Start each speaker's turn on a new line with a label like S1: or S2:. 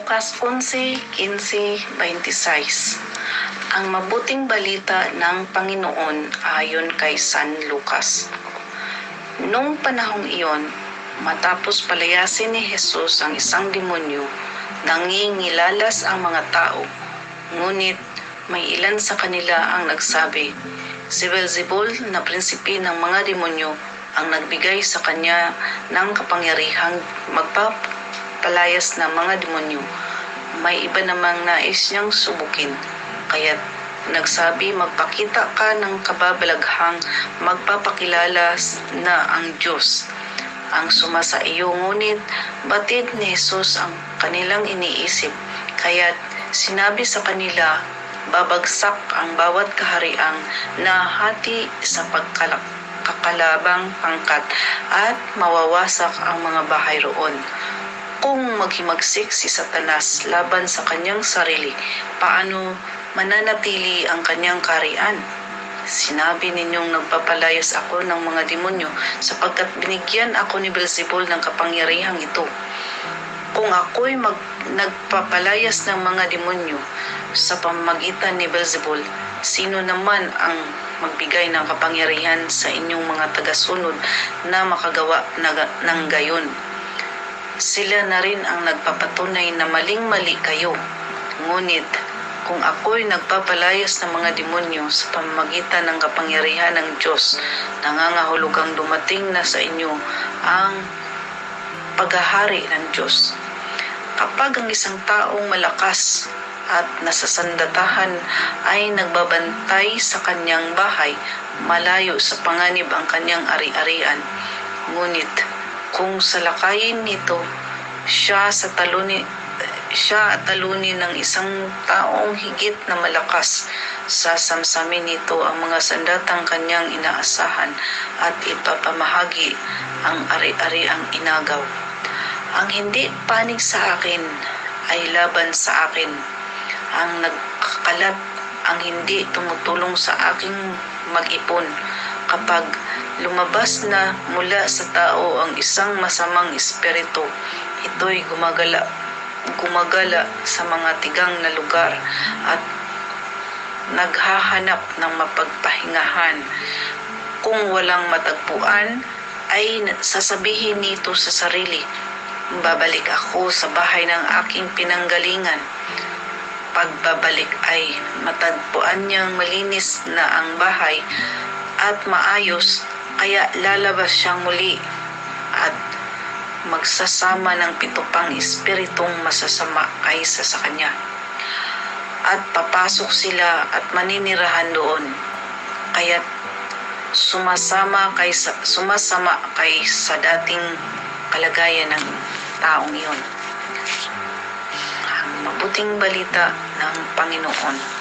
S1: Lucas 11:15-26. Ang mabuting balita ng Panginoon ayon kay San Lucas. Nung panahong iyon, matapos palayasin ni Jesus ang isang demonyo, nangingilalas ang mga tao. Ngunit may ilan sa kanila ang nagsabi, "Si Beelzebul na prinsipe ng mga demonyo ang nagbigay sa kanya ng kapangyarihang magpapalayas ng mga demonyo." May iba namang nais niyang subukin, kaya't nagsabi, "Magpakita ka ng kababalaghang magpapakilala na ang Diyos ang sumasa iyo." Ngunit batid ni Jesus ang kanilang iniisip, kaya't sinabi sa kanila, "Babagsak ang bawat kahariang nahati sa kakalabang pangkat at mawawasak ang mga bahay roon. Kung maghimagsik si Satanas laban sa kanyang sarili, paano mananatili ang kanyang kaharian? Sinabi ninyong nagpapalayas ako ng mga demonyo sapagkat binigyan ako ni Beelzebul ng kapangyarihang ito. Kung ako'y nagpapalayas ng mga demonyo sa pamamagitan ni Beelzebul, sino naman ang magbigay ng kapangyarihan sa inyong mga tagasunod na makagawa ng gayon? Sila na rin ang nagpapatunay na maling-mali kayo. Ngunit kung ako'y nagpapalayas ng mga demonyo sa pamamagitan ng kapangyarihan ng Diyos, nangangahulugang dumating na sa inyo ang paghahari ng Diyos. Kapag ang isang taong malakas at nasasandatahan ay nagbabantay sa kanyang bahay, malayo sa panganib ang kanyang ari-arian. Ngunit kung salakayin nito siya at talunin ng isang taong higit na malakas, sasamsamin nito ang mga sandatang kanyang inaasahan at ipapamahagi ang ari-ariang inagaw. Ang hindi panig sa akin ay laban sa akin. Ang nagkakalat ang hindi tumutulong sa aking mag-ipon. Kapag lumabas na mula sa tao ang isang masamang espiritu, ito'y gumagala sa mga tigang na lugar at naghahanap ng mapagpahingahan. Kung walang matagpuan, ay sasabihin nito sa sarili, "Babalik ako sa bahay ng aking pinanggalingan." Pagbabalik ay matagpuan niyang malinis na ang bahay at maayos, kaya lalabas siyang muli at magsasama ng 7 pang espiritong masasama kaysa sa kanya. At papasok sila at maninirahan doon. Kaya't sumasama kay sa dating kalagayan ng taong iyon. Ang mabuting balita ng Panginoon.